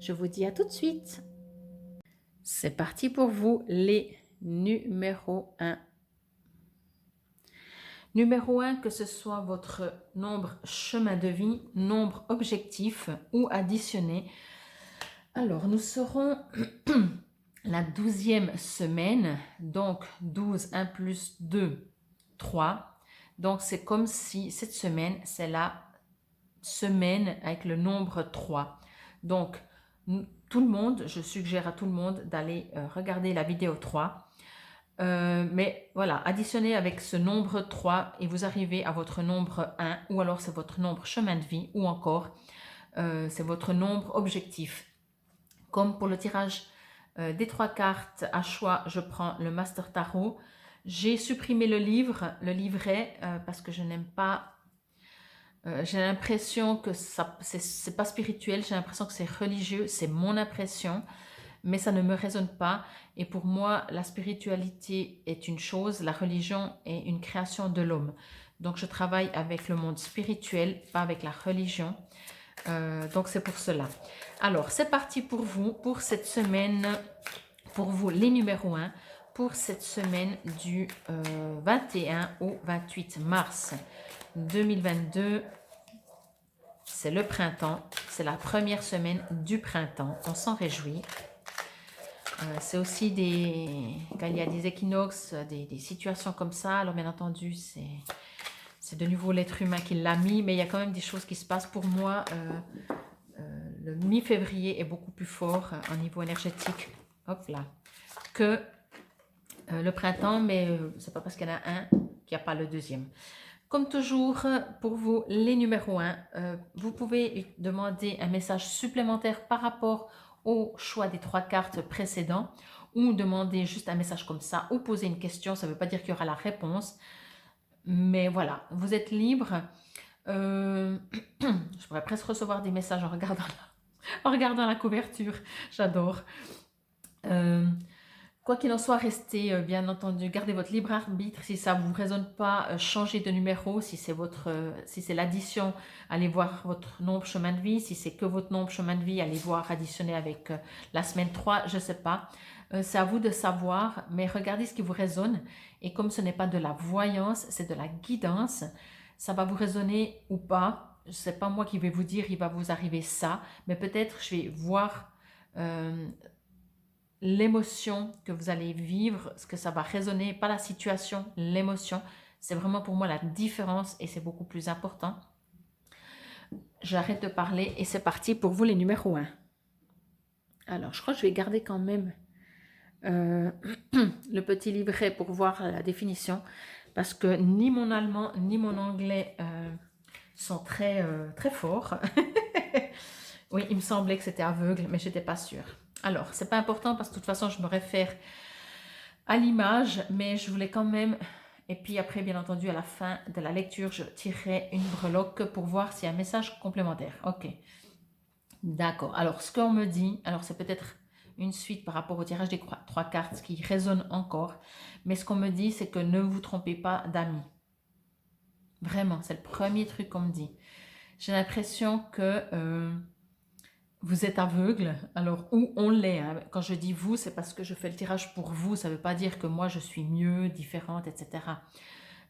S1: Je vous dis à tout de suite. C'est parti pour vous, les numéros 1. Numéro 1, que ce soit votre nombre chemin de vie, nombre objectif ou additionné. Alors, nous serons la 12e semaine, donc 12, 1 plus 2, 3. Donc, c'est comme si cette semaine, c'est la semaine avec le nombre 3. Donc, tout le monde, je suggère à tout le monde d'aller regarder la vidéo 3. Mais voilà, additionnez avec ce nombre 3 et vous arrivez à votre nombre 1 ou alors c'est votre nombre chemin de vie ou encore c'est votre nombre objectif. Comme pour le tirage des 3 cartes à choix, je prends le Master Tarot. J'ai supprimé le livret parce que je n'aime pas, j'ai l'impression que c'est pas spirituel, j'ai l'impression que c'est religieux, c'est mon impression. Mais ça ne me résonne pas. Et pour moi, la spiritualité est une chose, la religion est une création de l'homme. Donc, je travaille avec le monde spirituel, pas avec la religion. Donc, c'est pour cela. Alors, c'est parti pour vous, pour cette semaine, pour vous, les numéros 1, pour cette semaine du 21 au 28 mars 2022. C'est le printemps, c'est la première semaine du printemps. On s'en réjouit. C'est aussi quand il y a des équinoxes, des situations comme ça. Alors bien entendu, c'est de nouveau l'être humain qui l'a mis, mais il y a quand même des choses qui se passent. Pour moi, le mi-février est beaucoup plus fort au niveau énergétique, hop là, que le printemps, mais c'est pas parce qu'il y en a un qu'il n'y a pas le deuxième. Comme toujours, pour vous, les numéros 1, vous pouvez demander un message supplémentaire par rapport au choix des 3 cartes précédentes ou demander juste un message comme ça ou poser une question. Ça ne veut pas dire qu'il y aura la réponse, mais voilà, vous êtes libre. Je pourrais presque recevoir des messages en regardant la couverture. J'adore. Quoi qu'il en soit, restez bien entendu, gardez votre libre arbitre. Si ça ne vous résonne pas, changez de numéro. Si c'est l'addition, allez voir votre nombre chemin de vie. Si c'est que votre nombre chemin de vie, allez voir additionner avec la semaine 3, je ne sais pas. C'est à vous de savoir, mais regardez ce qui vous résonne. Et comme ce n'est pas de la voyance, c'est de la guidance, ça va vous résonner ou pas. Ce n'est pas moi qui vais vous dire, il va vous arriver ça, mais peut-être je vais voir l'émotion que vous allez vivre, ce que ça va résonner, pas la situation, l'émotion. C'est vraiment pour moi la différence et c'est beaucoup plus important. J'arrête de parler et c'est parti pour vous les numéros 1. Alors, je crois que je vais garder quand même le petit livret pour voir la définition parce que ni mon allemand ni mon anglais sont très forts. Oui, il me semblait que c'était aveugle, mais je n'étais pas sûre. Alors, c'est pas important parce que de toute façon, je me réfère à l'image, mais je voulais quand même... Et puis après, bien entendu, à la fin de la lecture, je tirerai une breloque pour voir s'il y a un message complémentaire. Ok, d'accord. Alors, ce qu'on me dit, alors c'est peut-être une suite par rapport au tirage des 3 cartes qui résonne encore, mais ce qu'on me dit, c'est que ne vous trompez pas d'amis. Vraiment, c'est le premier truc qu'on me dit. J'ai l'impression que vous êtes aveugle, alors où on l'est. Hein. Quand je dis vous, c'est parce que je fais le tirage pour vous, ça ne veut pas dire que moi je suis mieux, différente, etc.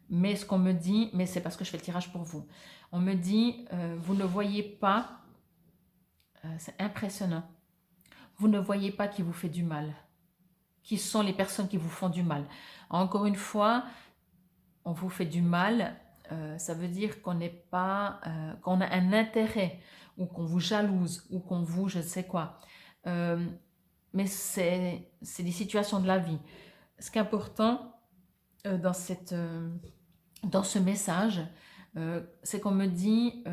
S1: Mais ce qu'on me dit, mais c'est parce que je fais le tirage pour vous. On me dit, vous ne voyez pas, c'est impressionnant, vous ne voyez pas qui vous fait du mal. Qui sont les personnes qui vous font du mal. Encore une fois, on vous fait du mal, ça veut dire qu'on n'est pas, qu'on a un intérêt, ou qu'on vous jalouse, ou qu'on vous, je ne sais quoi. Mais c'est des situations de la vie. Ce qui est important dans ce message, c'est qu'on me dit,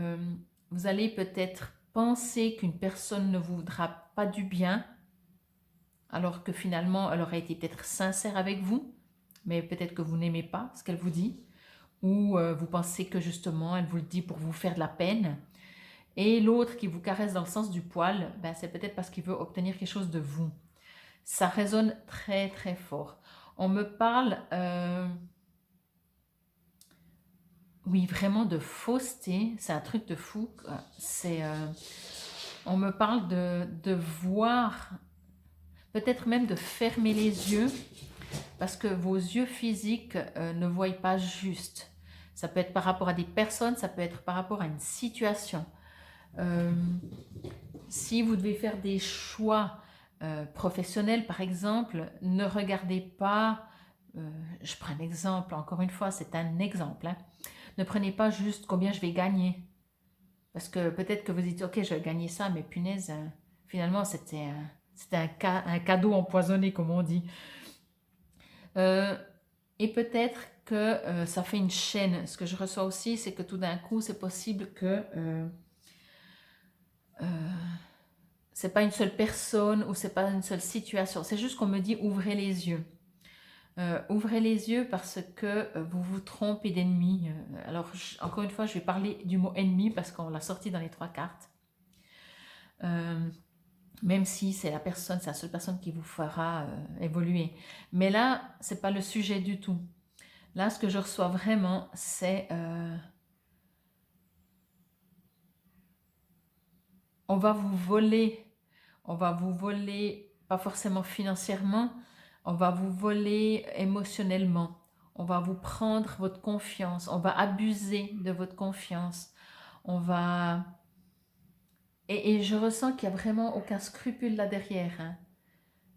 S1: vous allez peut-être penser qu'une personne ne vous voudra pas du bien, alors que finalement, elle aurait été peut-être sincère avec vous, mais peut-être que vous n'aimez pas ce qu'elle vous dit, ou vous pensez que justement, elle vous le dit pour vous faire de la peine. Et l'autre qui vous caresse dans le sens du poil, ben, c'est peut-être parce qu'il veut obtenir quelque chose de vous. Ça résonne très très fort. On me parle, oui, vraiment de fausseté. C'est un truc de fou. On me parle de voir, peut-être même de fermer les yeux, parce que vos yeux physiques ne voient pas juste. Ça peut être par rapport à des personnes, ça peut être par rapport à une situation. Si vous devez faire des choix professionnels, par exemple, ne regardez pas, je prends un exemple, encore une fois, c'est un exemple, hein. Ne prenez pas juste combien je vais gagner. Parce que peut-être que vous dites, ok, je vais gagner ça, mais punaise, finalement, c'était un cadeau empoisonné, comme on dit. Et peut-être que ça fait une chaîne. Ce que je reçois aussi, c'est que tout d'un coup, c'est possible que c'est pas une seule personne ou c'est pas une seule situation. C'est juste qu'on me dit ouvrez les yeux. Ouvrez les yeux parce que vous vous trompez d'ennemi. Alors, encore une fois, je vais parler du mot ennemi parce qu'on l'a sorti dans les 3 cartes. Même si c'est la seule personne qui vous fera évoluer. Mais là, c'est pas le sujet du tout. Là, ce que je reçois vraiment, c'est on va vous voler, pas forcément financièrement, on va vous voler émotionnellement, on va vous prendre votre confiance, on va abuser de votre confiance, on va... Et je ressens qu'il n'y a vraiment aucun scrupule là derrière, hein.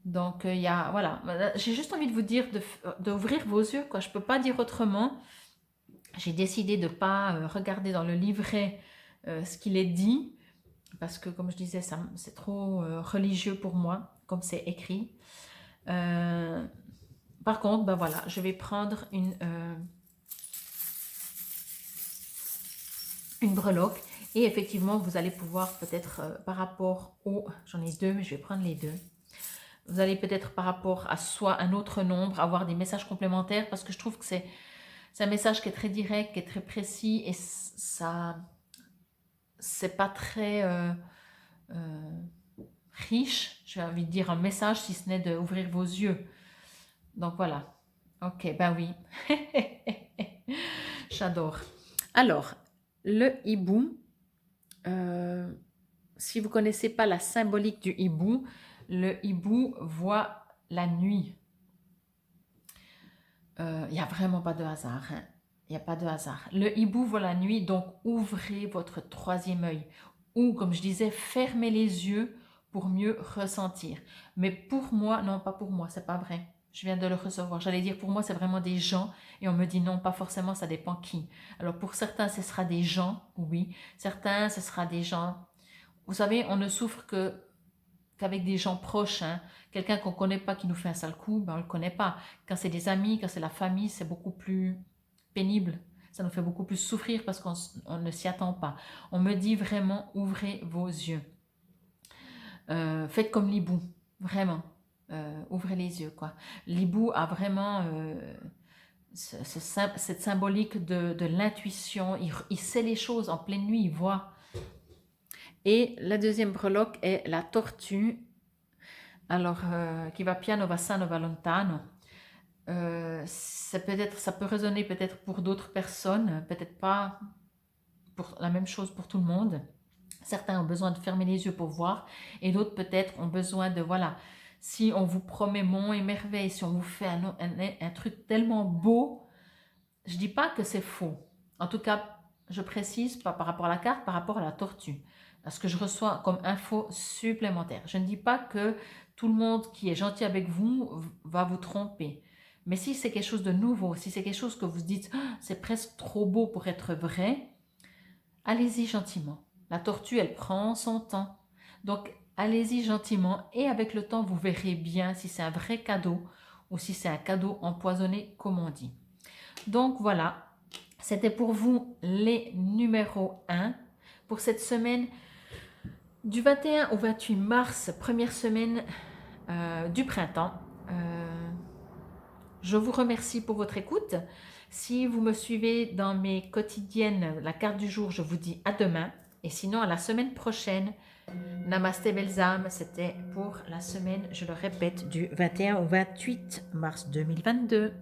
S1: Donc, il y a... Voilà, j'ai juste envie de vous dire d'ouvrir vos yeux, quoi. Je ne peux pas dire autrement. J'ai décidé de ne pas regarder dans le livret ce qu'il est dit, parce que, comme je disais, c'est trop religieux pour moi, comme c'est écrit. Par contre, ben voilà, je vais prendre une breloque et effectivement, vous allez pouvoir peut-être par rapport au... J'en ai 2, mais je vais prendre les 2. Vous allez peut-être par rapport à soit un autre nombre, avoir des messages complémentaires parce que je trouve que c'est un message qui est très direct, qui est très précis et ça... C'est pas très... riche, j'ai envie de dire un message si ce n'est d'ouvrir vos yeux. Donc voilà. Ok, ben oui. J'adore. Alors, le hibou, si vous ne connaissez pas la symbolique du hibou, le hibou voit la nuit. Il n'y a vraiment pas de hasard, hein. Il n'y a pas de hasard. Le hibou voit la nuit, donc ouvrez votre troisième œil. Ou, comme je disais, fermez les yeux pour mieux ressentir. Mais pour moi, non, pas pour moi, c'est pas vrai. Je viens de le recevoir. J'allais dire pour moi, c'est vraiment des gens. Et on me dit non, pas forcément, ça dépend qui. Alors pour certains, ce sera des gens, oui. Certains, ce sera des gens. Vous savez, on ne souffre qu'avec des gens proches, hein. Quelqu'un qu'on ne connaît pas qui nous fait un sale coup, ben on ne le connaît pas. Quand c'est des amis, quand c'est la famille, c'est beaucoup plus pénible. Ça nous fait beaucoup plus souffrir parce qu'on ne s'y attend pas. On me dit vraiment, ouvrez vos yeux. Faites comme l'hibou, vraiment. Ouvrez les yeux, quoi. L'hibou a vraiment cette symbolique de l'intuition. Il sait les choses en pleine nuit, il voit. Et la deuxième breloque est la tortue. Alors, chi va piano va sano va lontano. Ça peut résonner peut-être pour d'autres personnes, peut-être pas pour la même chose pour tout le monde. Certains ont besoin de fermer les yeux pour voir et d'autres peut-être ont besoin de, voilà, si on vous promet monts et merveilles, si on vous fait un truc tellement beau, je dis pas que c'est faux. En tout cas, je précise pas par rapport à la carte, par rapport à la tortue. À ce que je reçois comme info supplémentaire. Je ne dis pas que tout le monde qui est gentil avec vous va vous tromper. Mais si c'est quelque chose de nouveau, si c'est quelque chose que vous dites, ah, c'est presque trop beau pour être vrai, allez-y gentiment. La tortue, elle prend son temps. Donc, allez-y gentiment et avec le temps, vous verrez bien si c'est un vrai cadeau ou si c'est un cadeau empoisonné, comme on dit. Donc, voilà, c'était pour vous les numéros 1 pour cette semaine du 21 au 28 mars, première semaine du printemps. Je vous remercie pour votre écoute. Si vous me suivez dans mes quotidiennes, la carte du jour, je vous dis à demain. Et sinon, à la semaine prochaine. Namasté belles âmes, c'était pour la semaine, je le répète, du 21 au 28 mars 2022.